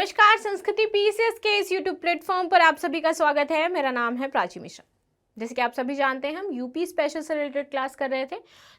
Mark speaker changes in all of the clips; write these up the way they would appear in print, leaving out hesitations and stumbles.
Speaker 1: नमस्कार, संस्कृति पीसीएस के इस यूट्यूब प्लेटफॉर्म पर आप सभी का स्वागत है। मेरा नाम है प्राची मिश्रा। जैसे कि आप सभी जानते हैं, हम यूपी स्पेशल से रिलेटेड क्लास कर रहे थे।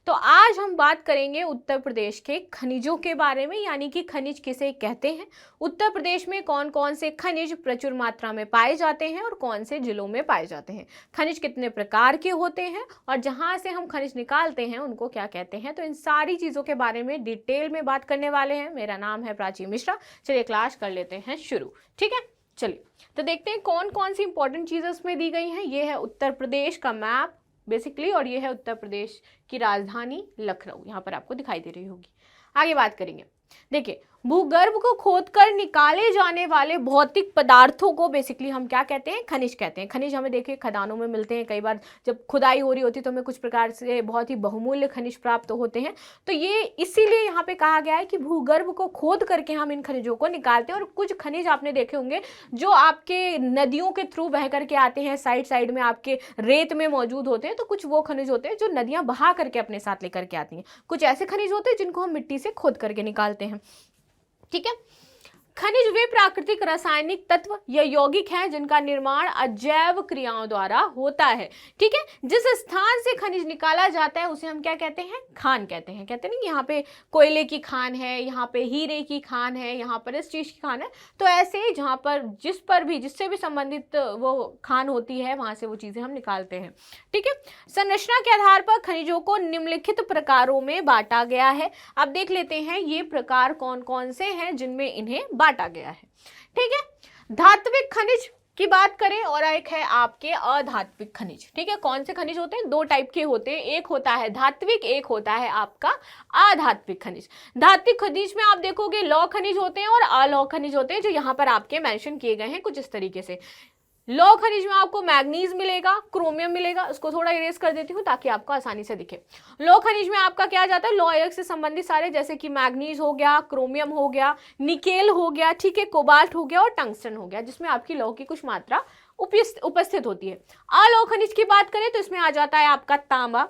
Speaker 1: तो आज हम बात करेंगे उत्तर प्रदेश के खनिजों के बारे में, यानी कि खनिज किसे कहते हैं, उत्तर प्रदेश में कौन कौन से खनिज प्रचुर मात्रा में पाए जाते हैं और कौन से जिलों में पाए जाते हैं, खनिज कितने प्रकार के होते हैं और जहां से हम खनिज निकालते हैं उनको क्या कहते हैं। तो इन सारी चीज़ों के बारे में डिटेल में बात करने वाले हैं। मेरा नाम है प्राची मिश्रा। चलिए क्लास कर लेते हैं शुरू। ठीक है, चलिए तो देखते हैं कौन कौन सी इंपॉर्टेंट चीज़ें उसमें दी गई हैं। ये है उत्तर प्रदेश का मैप बेसिकली, और ये है उत्तर प्रदेश की राजधानी लखनऊ, यहाँ पर आपको दिखाई दे रही होगी। आगे बात करेंगे। देखिए, भूगर्भ को खोदकर निकाले जाने वाले भौतिक पदार्थों को बेसिकली हम क्या कहते हैं? खनिज कहते हैं। खनिज हमें देखिए खदानों में मिलते हैं। कई बार जब खुदाई हो रही होती है तो हमें कुछ प्रकार से बहुत ही बहुमूल्य खनिज प्राप्त होते हैं। तो ये इसीलिए यहाँ पे कहा गया है कि भूगर्भ को खोद करके हम इन खनिजों को निकालते हैं। और कुछ खनिज आपने देखे होंगे जो आपके नदियों के थ्रू बह करके आते हैं, साइड साइड में आपके रेत में मौजूद होते हैं। तो कुछ वो खनिज होते हैं जो नदियाँ बहा करके अपने साथ लेकर के आती हैं। कुछ ऐसे खनिज होते हैं जिनको हम मिट्टी से खोद करके निकालते हैं। ठीक है, खनिज वे प्राकृतिक रासायनिक तत्व या यौगिक हैं जिनका निर्माण अजैव क्रियाओं द्वारा होता है। ठीक है, जिस स्थान से खनिज निकाला जाता है उसे हम क्या कहते हैं? खान कहते हैं। कहते नहीं, यहाँ पे कोयले की खान है, यहाँ पे हीरे की खान है, यहाँ पर इस चीज की खान है। तो ऐसे जहाँ पर जिससे भी संबंधित वो खान होती है वहां से वो चीजें हम निकालते हैं। ठीक है, संरचना के आधार पर खनिजों को निम्नलिखित प्रकारों में बांटा गया है। अब देख लेते हैं ये प्रकार कौन कौन से हैं जिनमें इन्हें बांटा गया है। ठीक है, धात्विक खनिज की बात करें और एक है आपके अधात्विक खनिज। ठीक है, कौन से खनिज होते हैं? दो टाइप के होते हैं, एक होता है धात्विक, एक होता है आपका अधात्विक खनिज। धात्विक खनिज में आप देखोगे लौह खनिज होते हैं और अलौह खनिज होते हैं, जो यहाँ पर आपके मेंशन किए गए हैं कुछ इस तरीके से। लौह खनिज में आपको मैग्नीज मिलेगा, क्रोमियम मिलेगा। उसको थोड़ा इरेज कर देती हूँ ताकि आपको आसानी से दिखे। लौह खनिज में आपका क्या जाता है? लौह अयस्क से संबंधित सारे, जैसे कि मैग्नीज हो गया, क्रोमियम हो गया, निकेल हो गया, ठीक है, कोबाल्ट हो गया और टंगस्टन हो गया, जिसमें आपकी लौह की कुछ मात्रा उपस्थित होती है। अलौह खनिज की बात करें तो इसमें आ जाता है आपका तांबा,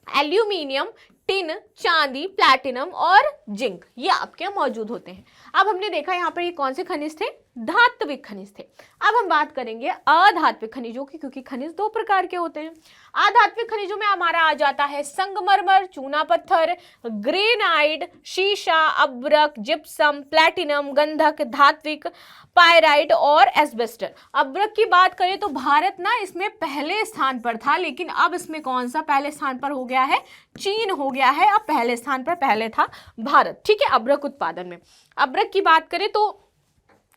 Speaker 1: एल्यूमिनियम, टिन, चांदी, प्लैटिनम और जिंक, ये आपके मौजूद होते हैं। अब हमने देखा यहाँ पर ये कौन से खनिज थे? धात्विक खनिज थे। अब हम बात करेंगे अधात्विक खनिजों की, क्योंकि खनिज दो प्रकार के होते हैं। अधात्विक खनिजों में हमारा आ जाता है संगमरमर, चूना पत्थर, ग्रेनाइट, शीशा, अब्रक, जिप्सम, प्लैटिनम, गंधक, धात्विक, पायराइट और एस्बेस्टर। अब्रक की बात करें तो भारत ना इसमें पहले स्थान पर था, लेकिन अब इसमें कौन सा पहले स्थान पर हो गया है? चीन हो गया है। अब पहले स्थान पर पहले था भारत। ठीक है, अब्रक उत्पादन में। अब्रक की बात करें तो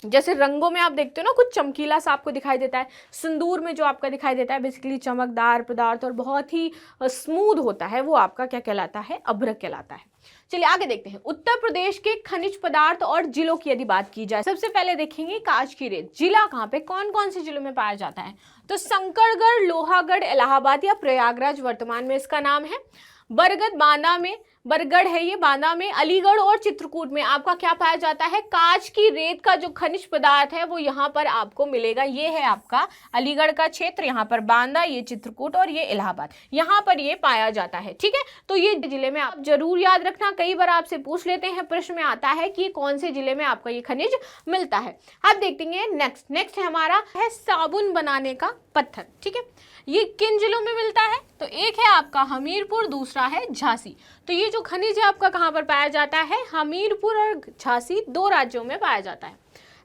Speaker 1: जैसे रंगों में आप देखते हो ना, कुछ चमकीला सा आपको दिखाई देता है। सिंदूर में जो आपका दिखाई देता है बेसिकली चमकदार पदार्थ और बहुत ही स्मूथ होता है, वो आपका क्या कहलाता है? अभ्रक कहलाता है। चलिए आगे देखते हैं। उत्तर प्रदेश के खनिज पदार्थ और जिलों की यदि बात की जाए, सबसे पहले देखेंगे कांच की रेत। जिला कहाँ पे, कौन कौन से जिलों में पाया जाता है? तो शंकरगढ़, लोहागढ़, इलाहाबाद या प्रयागराज वर्तमान में इसका नाम है। बरगद, बांदा में, बरगढ़ है ये, बांदा में, अलीगढ़ और चित्रकूट में आपका क्या पाया जाता है? कांच की रेत का जो खनिज पदार्थ है वो यहाँ पर आपको मिलेगा। ये है आपका अलीगढ़ का क्षेत्र, यहाँ पर बांदा, ये चित्रकूट और ये इलाहाबाद, यहाँ पर ये पाया जाता है। ठीक है, तो ये जिले में आप जरूर याद रखना, कई बार आपसे पूछ लेते हैं, प्रश्न में आता है कि कौन से जिले में आपका ये खनिज मिलता है। अब देखते हैं नेक्स्ट है हमारा है साबुन बनाने का पत्थर। ठीक है, ये किन जिलों में मिलता है? तो एक है आपका हमीरपुर, दूसरा है झांसी। तो ये जो खनिज है आपका कहाँ पर पाया जाता है? हमीरपुर और झांसी, दो राज्यों में पाया जाता है।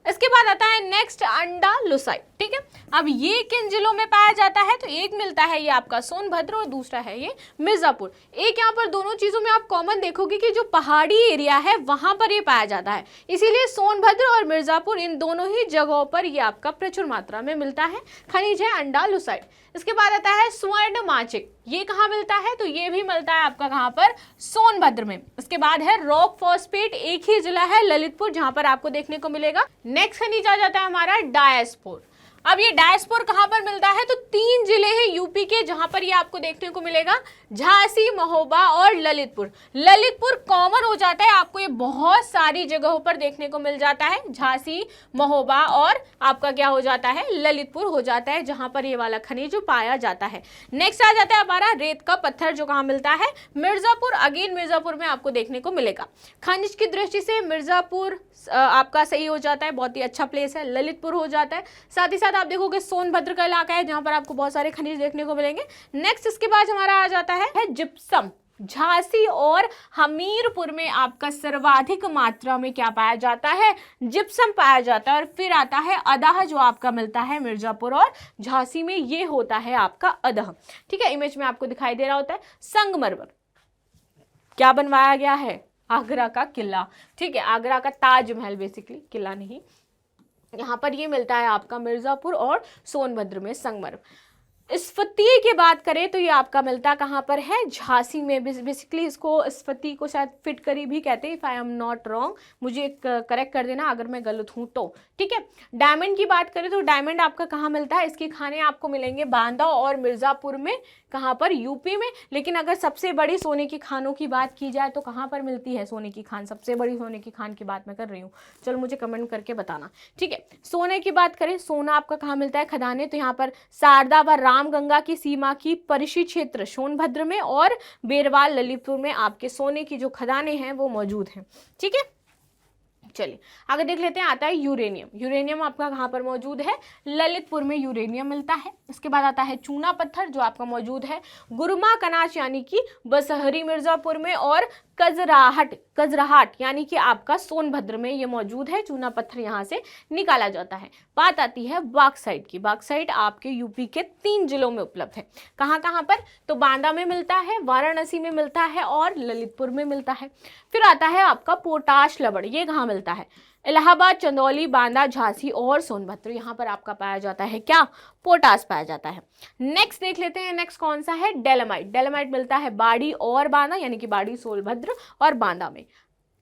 Speaker 1: इसके बाद आता है नेक्स्ट अंडालुसाई। ठीक है, अब ये किन जिलों में पाया जाता है? तो एक मिलता है ये आपका सोनभद्र और दूसरा है ये मिर्जापुर। एक यहाँ पर दोनों चीजों में आप कॉमन देखोगे कि जो पहाड़ी एरिया है वहां पर ये पाया जाता है, इसीलिए सोनभद्र और मिर्जापुर इन दोनों ही जगहों पर ये आपका प्रचुर मात्रा में मिलता है। खनिज है अंडालुसाइड। इसके बाद आता है स्वर्ण माचिक। ये कहाँ मिलता है? तो ये भी मिलता है आपका कहाँ पर? सोनभद्र में। इसके बाद है रॉक फॉस्फेट, एक ही जिला है ललितपुर, जहां पर आपको देखने को मिलेगा। नेक्स्ट खनिज आ जाता है हमारा डायस्पोर। अब ये डायस्पोर कहाँ पर मिलता है? तो तीन जिले हैं यूपी के जहां पर ये आपको देखने को मिलेगा। झांसी, महोबा और ललितपुर। ललितपुर कॉमन हो जाता है, आपको ये बहुत सारी जगहों पर देखने को मिल जाता है। झांसी, महोबा और आपका क्या हो जाता है, ललितपुर हो जाता है, जहां पर ये वाला खनिज पाया जाता है। नेक्स्ट आ जाता है हमारा रेत का पत्थर, जो कहां मिलता है, मिर्जापुर। अगेन मिर्जापुर में आपको देखने को मिलेगा। खनिज की दृष्टि से मिर्जापुर आपका सही हो जाता है, बहुत ही अच्छा प्लेस है। ललितपुर हो जाता है, साथ ही साथ आप देखोगे सोनभद्र का इलाका है, जहां पर आपको बहुत सारे खनिज देखने को मिलेंगे। नेक्स्ट इसके बाद हमारा आ जाता है जिप्सम। झांसी और हमीरपुर में आपका सर्वाधिक मात्रा में क्या पाया जाता है, जिप्सम पाया जाता है। और फिर आता है अदाह, जो आपका मिलता है मिर्जापुर और झांसी में, ये होता है आपका अदाह। ठीक है, इमेज में आपको दिखाई दे रहा होता है। संगमरमर क्या बनवाया गया है, आगरा का किला। ठीक है, आगरा का ताजमहल, बेसिकली किला नहीं। यहाँ पर ये मिलता है आपका मिर्जापुर और सोनभद्र में संगमरमर। स्फति की बात करें तो ये आपका मिलता कहाँ पर है, झांसी में। बेसिकली इसको स्फति को शायद फिटकरी भी कहते हैं, if I am not wrong, मुझे करेक्ट कर देना अगर मैं गलत हूँ तो। ठीक है, डायमंड की बात करें तो डायमंड आपका कहाँ मिलता है, इसके खाने आपको मिलेंगे बांदा और मिर्जापुर में, कहाँ पर, यूपी में। लेकिन अगर सबसे बड़ी सोने की खानों की बात की जाए तो कहाँ पर मिलती है सोने की खान, सबसे बड़ी सोने की खान की बात मैं कर रही हूँ, चलो मुझे कमेंट करके बताना। ठीक है, सोने की बात करें, सोना आपका कहाँ मिलता है, खदाने, तो यहाँ पर शारदा व रामगंगा की सीमा की परिषी क्षेत्र सोनभद्र में और बेरवाल ललितपुर में आपके सोने की जो खदानें हैं वो मौजूद हैं। ठीक है, चलिए आगे देख लेते हैं। आता है यूरेनियम। यूरेनियम आपका कहाँ पर मौजूद है, ललितपुर में यूरेनियम मिलता है। इसके बाद आता है चूना पत्थर, जो आपका मौजूद है गुरमा कनाच यानी कि बसहरी मिर्जापुर में, और कजराहट यानी कि आपका सोनभद्र में ये मौजूद है। चूना पत्थर यहाँ से निकाला जाता है। बात आती है बॉक्साइट की। बॉक्साइट आपके यूपी के 3 जिलों में उपलब्ध है। कहाँ कहाँ पर, तो बांदा में मिलता है, वाराणसी में मिलता है और ललितपुर में मिलता है। फिर आता है आपका पोटाश लवण, ये कहाँ मिलता है, इलाहाबाद, चंदौली, बांदा, झांसी और सोनभद्र, यहाँ पर आपका पाया जाता है क्या, पोटाश पाया जाता है। नेक्स्ट देख लेते हैं, नेक्स्ट कौन सा है, डेलामाइट। डेलामाइट मिलता है बाड़ी और बांदा, यानी कि बाड़ी, सोनभद्र और बांदा में।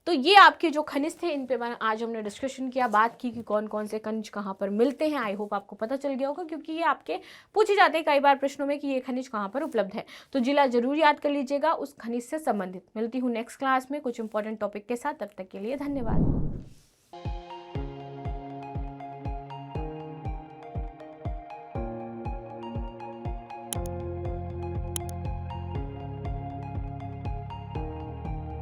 Speaker 1: तो ये आपके जो खनिज थे, इन पे आज हमने डिस्कशन किया, बात की कि कौन कौन से खनिज कहाँ पर मिलते हैं। आई होप आपको पता चल गया होगा, क्योंकि ये आपके पूछे जाते हैं कई बार प्रश्नों में कि ये खनिज कहाँ पर उपलब्ध है। तो जिला जरूर याद कर लीजिएगा उस खनिज से संबंधित। मिलती हूँ नेक्स्ट क्लास में कुछ इंपॉर्टेंट टॉपिक के साथ, तब तक के लिए धन्यवाद।